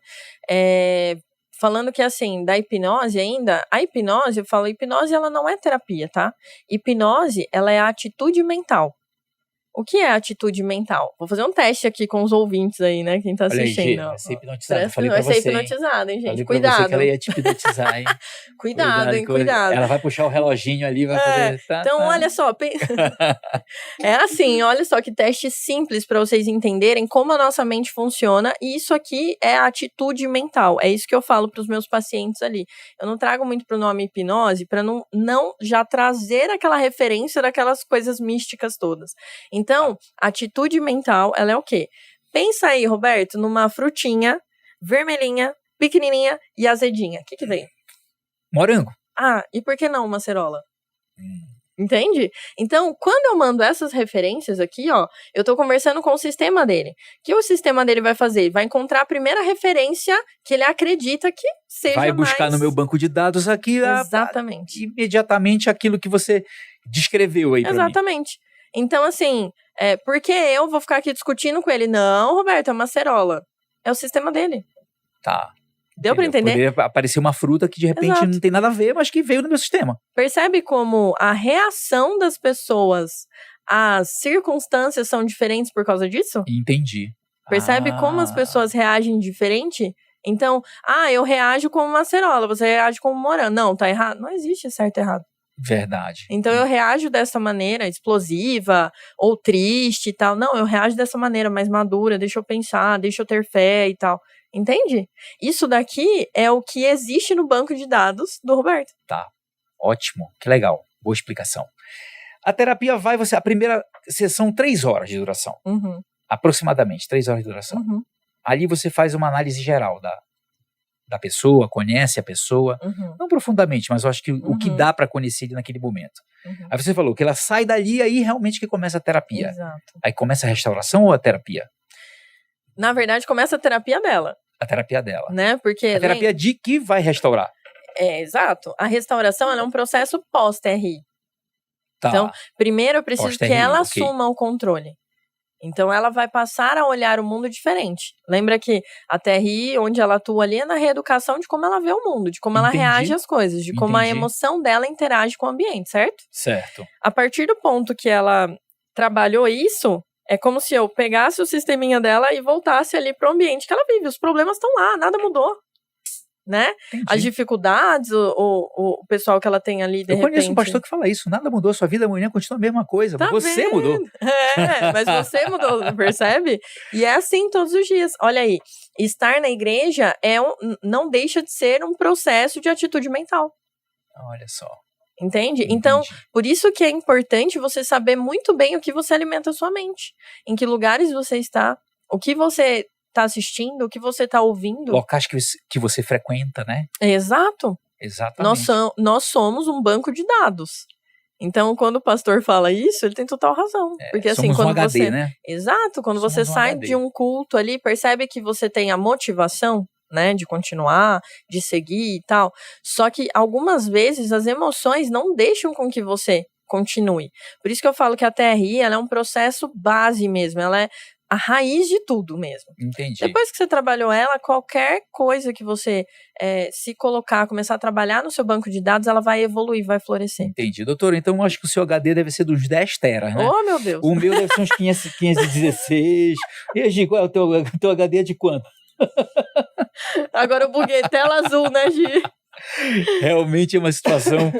Falando que, assim, da hipnose ainda, a hipnose, eu falo, hipnose ela não é terapia, tá? Hipnose, ela é a atitude mental. O que é atitude mental? Vou fazer um teste aqui com os ouvintes aí, né? Quem tá assistindo. Olha aí, vai ser hipnotizada. Falei pra você, vai ser hipnotizada, hein, gente? Falei Cuidado. Pra você que ela ia te hipnotizar, hein? Cuidado. Ela vai puxar o reloginho ali, vai fazer... Então, olha só. É assim, olha só que teste simples para vocês entenderem como a nossa mente funciona. E isso aqui é a atitude mental. É isso que eu falo pros meus pacientes ali. Eu não trago muito pro nome hipnose para não já trazer aquela referência daquelas coisas místicas todas. Então, a atitude mental, ela é o quê? Pensa aí, Roberto, numa frutinha vermelhinha, pequenininha e azedinha. O que vem? Morango. E por que não uma acerola? Entende? Então, quando eu mando essas referências aqui, ó, eu tô conversando com o sistema dele. O que o sistema dele vai fazer? Vai encontrar a primeira referência que ele acredita que seja vai buscar no meu banco de dados aqui exatamente. Imediatamente aquilo que você descreveu aí pra mim. Exatamente. Então, assim, por que eu vou ficar aqui discutindo com ele? Não, Roberto, é uma acerola. É o sistema dele. Tá. Deu pra entender? Poderia aparecer uma fruta que de repente não tem nada a ver, mas que veio no meu sistema. Percebe como a reação das pessoas às circunstâncias são diferentes por causa disso? Entendi. Percebe como as pessoas reagem diferente? Então, eu reajo como uma acerola, você reage como um morango. Não, tá errado. Não existe certo e errado. Verdade. Então eu reajo dessa maneira explosiva ou triste e tal. Não, eu reajo dessa maneira mais madura, deixa eu pensar, deixa eu ter fé e tal. Entende? Isso daqui é o que existe no banco de dados do Roberto. Tá, ótimo, que legal, boa explicação. A terapia a primeira sessão 3 horas de duração. Aproximadamente 3 horas de duração. Ali você faz uma análise geral da pessoa, conhece a pessoa, não profundamente, mas eu acho que o que dá para conhecer ele naquele momento. Aí você falou que ela sai dali, aí realmente que começa a terapia. Exato. Aí começa a restauração ou a terapia? Na verdade, começa a terapia dela. A terapia dela. Né? Porque a terapia de que vai restaurar. Exato. A restauração ela é um processo pós-TRI. Tá. Então, primeiro eu preciso que ela assuma o controle. Então, ela vai passar a olhar o mundo diferente. Lembra que a TRI, onde ela atua ali, é na reeducação de como ela vê o mundo, de como ela reage às coisas, de como a emoção dela interage com o ambiente, certo? Certo. A partir do ponto que ela trabalhou isso, é como se eu pegasse o sisteminha dela e voltasse ali para o ambiente que ela vive. Os problemas estão lá, nada mudou. Né? As dificuldades, o pessoal que ela tem ali, de repente... Eu conheço um pastor que fala isso, nada mudou, sua vida amanhã continua a mesma coisa, mas você mudou. Mas você mudou, percebe? E é assim todos os dias. Olha aí, estar na igreja não deixa de ser um processo de atitude mental. Olha só. Entende? Então, por isso que é importante você saber muito bem o que você alimenta a sua mente. Em que lugares você está, o que você tá assistindo, o que você tá ouvindo. Locais que você frequenta, né? Exato. Exatamente. Nós somos um banco de dados. Então, quando o pastor fala isso, ele tem total razão. Porque assim, somos quando um HD, você... né? Exato. Quando você sai de um culto ali, percebe que você tem a motivação, né, de continuar, de seguir e tal. Só que algumas vezes as emoções não deixam com que você continue. Por isso que eu falo que a TRI, ela é um processo base mesmo. Ela é a raiz de tudo mesmo. Entendi. Depois que você trabalhou ela, qualquer coisa que você se colocar, começar a trabalhar no seu banco de dados, ela vai evoluir, vai florescer. Entendi. Doutor, então eu acho que o seu HD deve ser dos 10 teras, né? Oh, meu Deus. O meu deve ser uns 516. E aí, Gi, qual é o teu HD de quanto? Agora eu buguei. Tela azul, né, Gi? Realmente é uma situação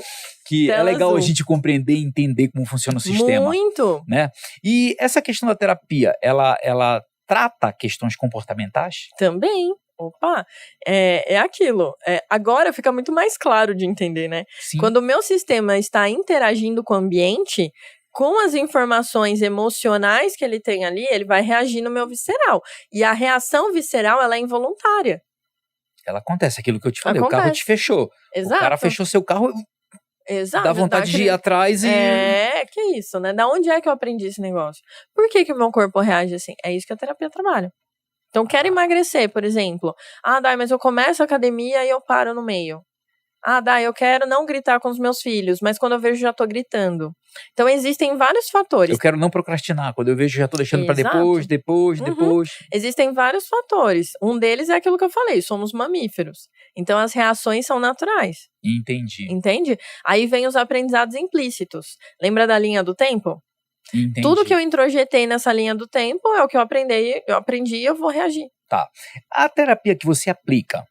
que Tela é legal azul. A gente compreender e entender como funciona o sistema. Muito! Né? E essa questão da terapia, ela trata questões comportamentais? Também. Opa, é aquilo. Agora fica muito mais claro de entender, né? Sim. Quando o meu sistema está interagindo com o ambiente, com as informações emocionais que ele tem ali, ele vai reagir no meu visceral. E a reação visceral, ela é involuntária. Ela acontece, aquilo que eu te falei, Acontece. O carro te fechou. Exato. O cara fechou seu carro, Exato. dá vontade de ir atrás e... que isso, né? Da onde é que eu aprendi esse negócio? Por que o meu corpo reage assim? É isso que a terapia trabalha. Então, quero emagrecer, por exemplo. Dai, mas eu começo a academia e eu paro no meio. Dai, eu quero não gritar com os meus filhos, mas quando eu vejo já tô gritando. Então, existem vários fatores. Eu quero não procrastinar, quando eu vejo já tô deixando para depois. Existem vários fatores. Um deles é aquilo que eu falei, somos mamíferos. Então, as reações são naturais. Entendi. Entende? Aí vem os aprendizados implícitos. Lembra da linha do tempo? Entendi. Tudo que eu introjetei nessa linha do tempo é o que eu aprendi e eu vou reagir. Tá. A terapia que você aplica,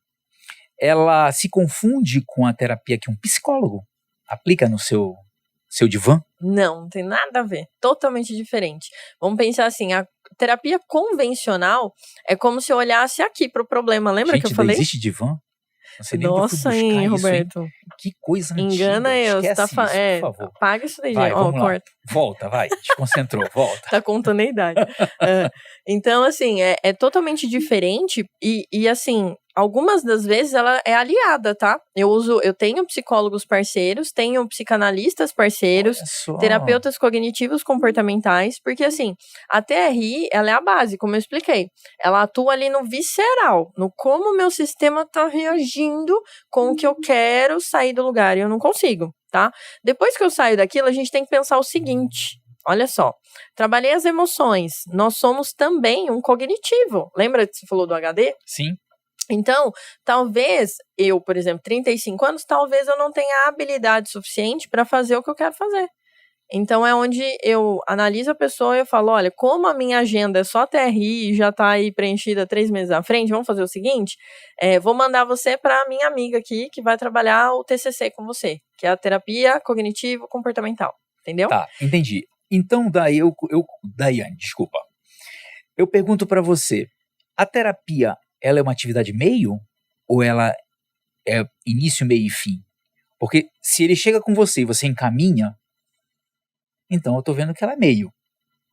ela se confunde com a terapia que um psicólogo aplica no seu divã? Não tem nada a ver. Totalmente diferente. Vamos pensar assim, a terapia convencional é como se eu olhasse aqui pro problema. Lembra que eu falei? Existe divã? Você Nossa, hein, Roberto? Hein? Que coisa antiga. Engana eu. Esquece isso, por favor. Apaga isso daí, vai, gente. Corta. Volta, vai. Desconcentrou, volta. Tá contando a idade. Então, assim, é totalmente diferente e, assim, algumas das vezes ela é aliada, tá? Eu tenho psicólogos parceiros, tenho psicanalistas parceiros, terapeutas cognitivos comportamentais, porque, assim, a TRI, ela é a base, como eu expliquei. Ela atua ali no visceral, no como o meu sistema tá reagindo com o que eu quero sair do lugar, e eu não consigo, tá? Depois que eu saio daquilo, a gente tem que pensar o seguinte... Olha só, trabalhei as emoções, nós somos também um cognitivo. Lembra que você falou do HD? Sim. Então, talvez eu, por exemplo, 35 anos, talvez eu não tenha habilidade suficiente para fazer o que eu quero fazer. Então, é onde eu analiso a pessoa e eu falo, olha, como a minha agenda é só TRI e já está aí preenchida 3 meses à frente, vamos fazer o seguinte, vou mandar você para a minha amiga aqui, que vai trabalhar o TCC com você, que é a terapia cognitivo-comportamental, entendeu? Tá, entendi. Então, Daiane, desculpa. Eu pergunto para você, a terapia, ela é uma atividade meio? Ou ela é início, meio e fim? Porque se ele chega com você e você encaminha, então eu tô vendo que ela é meio.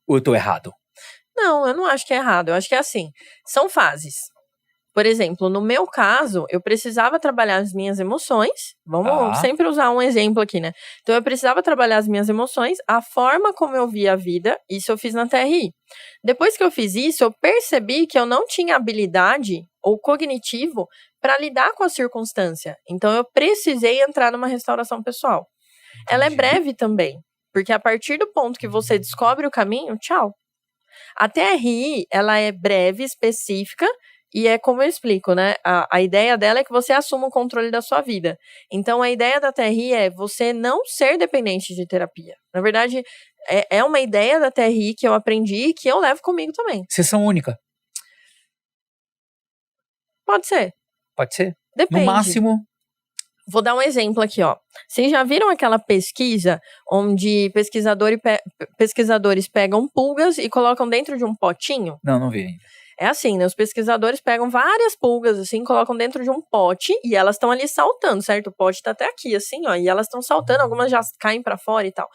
Ou eu tô errado? Não, eu não acho que é errado. Eu acho que é assim, são fases. Por exemplo, no meu caso, eu precisava trabalhar as minhas emoções. Vamos sempre usar um exemplo aqui, né? Então, eu precisava trabalhar as minhas emoções, a forma como eu via a vida, isso eu fiz na TRI. Depois que eu fiz isso, eu percebi que eu não tinha habilidade ou cognitivo para lidar com a circunstância. Então, eu precisei entrar numa restauração pessoal. Ela é breve também. Porque a partir do ponto que você descobre o caminho, tchau. A TRI, ela é breve, específica, e é como eu explico, né? A ideia dela é que você assuma o controle da sua vida. Então, a ideia da TRI é você não ser dependente de terapia. Na verdade, é uma ideia da TRI que eu aprendi e que eu levo comigo também. Sessão única? Pode ser. Pode ser? Depende. No máximo... Vou dar um exemplo aqui, ó. Vocês já viram aquela pesquisa onde pesquisadores pegam pulgas e colocam dentro de um potinho? Não vi ainda. É assim, né? Os pesquisadores pegam várias pulgas, assim, colocam dentro de um pote e elas estão ali saltando, certo? O pote tá até aqui, assim, ó, e elas estão saltando, algumas já caem pra fora e tal.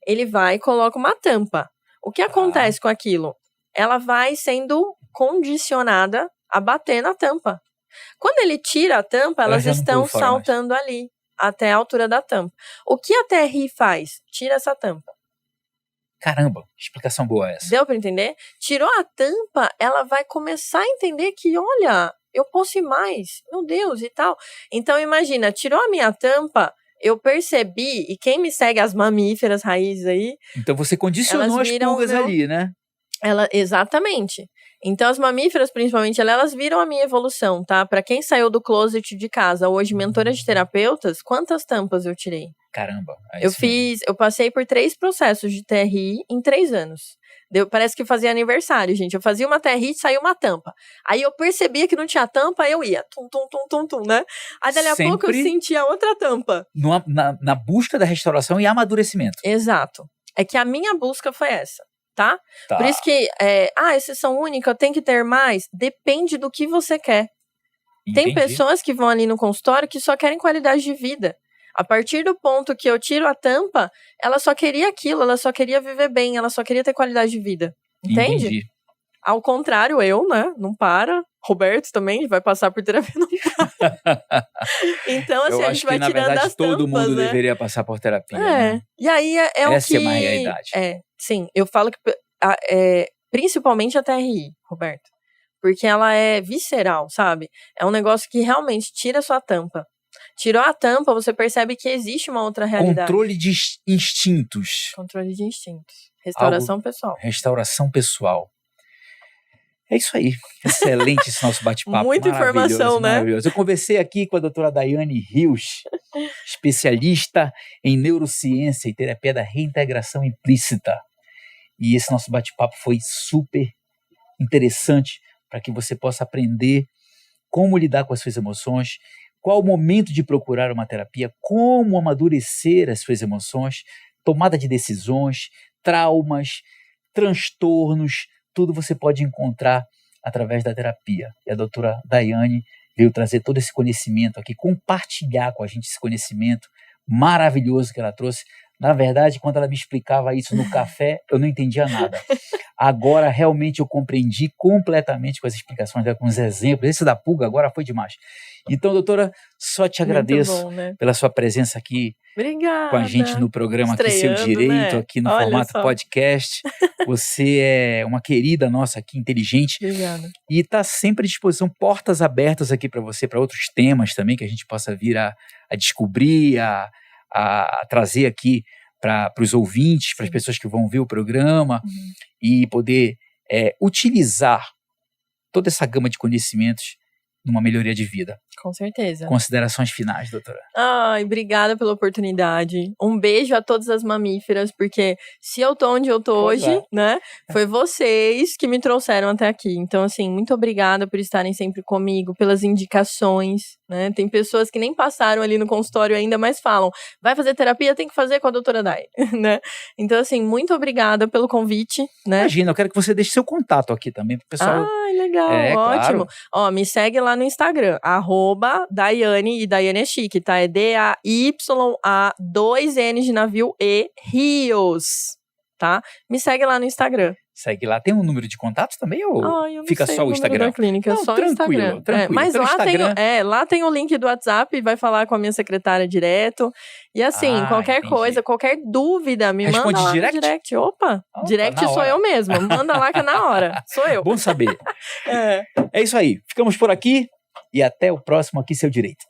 Ele vai e coloca uma tampa. O que acontece com aquilo? Ela vai sendo condicionada a bater na tampa. Quando ele tira a tampa, elas estão saltando ali, até a altura da tampa. O que a TRI faz? Tira essa tampa. Caramba, explicação boa essa. Deu pra entender? Tirou a tampa, ela vai começar a entender que, olha, eu posso ir mais, meu Deus, e tal. Então, imagina, tirou a minha tampa, eu percebi, e quem me segue, as mamíferas raízes aí... Então, você condicionou as pulgas ali, né? Exatamente. Então, as mamíferas, principalmente, elas viram a minha evolução, tá? Pra quem saiu do closet de casa, hoje mentora de terapeutas, quantas tampas eu tirei? Caramba. Eu passei por 3 processos de TRI em 3 anos. Parece que fazia aniversário, gente. Eu fazia uma TRI e saía uma tampa. Aí eu percebia que não tinha tampa, eu ia tum, né? Aí dali a pouco eu sentia outra tampa. Na busca da restauração e amadurecimento. Exato. É que a minha busca foi essa. Tá? Por isso que, exceção única, tem que ter mais. Depende do que você quer. Entendi. Tem pessoas que vão ali no consultório que só querem qualidade de vida. A partir do ponto que eu tiro a tampa, ela só queria aquilo, ela só queria viver bem, ela só queria ter qualidade de vida. Entende? Entendi. Ao contrário, eu, né? Não para. Roberto também vai passar por terapia, não para. Então, assim, a gente vai tirando as tampas, na verdade, todo mundo deveria passar por terapia, né? E aí essa é uma realidade. Sim, eu falo que principalmente a TRI, Roberto, porque ela é visceral, sabe? É um negócio que realmente tira a sua tampa. Tirou a tampa, você percebe que existe uma outra realidade. Controle de instintos. Controle de instintos. Restauração pessoal. Restauração pessoal. É isso aí. Excelente esse nosso bate-papo. Muita informação, né? Maravilhoso. Eu conversei aqui com a doutora Daiane Rios, especialista em neurociência e terapia da reintegração implícita. E esse nosso bate-papo foi super interessante para que você possa aprender como lidar com as suas emoções, qual o momento de procurar uma terapia, como amadurecer as suas emoções, tomada de decisões, traumas, transtornos, tudo você pode encontrar através da terapia. E a doutora Daiane veio trazer todo esse conhecimento aqui, compartilhar com a gente esse conhecimento maravilhoso que ela trouxe. Na verdade, quando ela me explicava isso no café, eu não entendia nada. Agora, realmente, eu compreendi completamente com as explicações dela, com os exemplos. Esse da pulga agora foi demais. Então, doutora, só te agradeço pela sua presença aqui. Obrigada. Com a gente no programa aqui, Seu Direito, aqui no formato podcast. Você é uma querida nossa aqui, inteligente. Obrigada. E está sempre à disposição, portas abertas aqui para você, para outros temas também que a gente possa vir a descobrir, a trazer aqui para os ouvintes, para as pessoas que vão ver o programa e poder utilizar toda essa gama de conhecimentos numa melhoria de vida. Com certeza. Considerações finais, doutora. Ai, obrigada pela oportunidade. Um beijo a todas as mamíferas, porque se eu tô onde eu tô hoje, né, foi vocês que me trouxeram até aqui. Então, assim, muito obrigada por estarem sempre comigo, pelas indicações, né. Tem pessoas que nem passaram ali no consultório ainda, mas falam, vai fazer terapia, tem que fazer com a doutora Dai, né. Então, assim, muito obrigada pelo convite, né. Imagina, eu quero que você deixe seu contato aqui também pro pessoal. Ai, legal, ótimo. Claro. Ó, me segue lá no Instagram, @Daiane, e Daiane é chique, tá? É DAYA, 2 N de navio e Rios, tá? Me segue lá no Instagram. Segue lá. Tem um número de contatos também ou fica só o Instagram? Da clínica, não, só o Instagram. Tranquilo. Mas lá tem o link do WhatsApp, vai falar com a minha secretária direto. E assim, qualquer coisa, qualquer dúvida, me manda lá no direct. Opa, direct sou eu mesma. Manda lá que é na hora. Sou eu. Bom saber. É isso aí. Ficamos por aqui e até o próximo aqui, Seu Direito.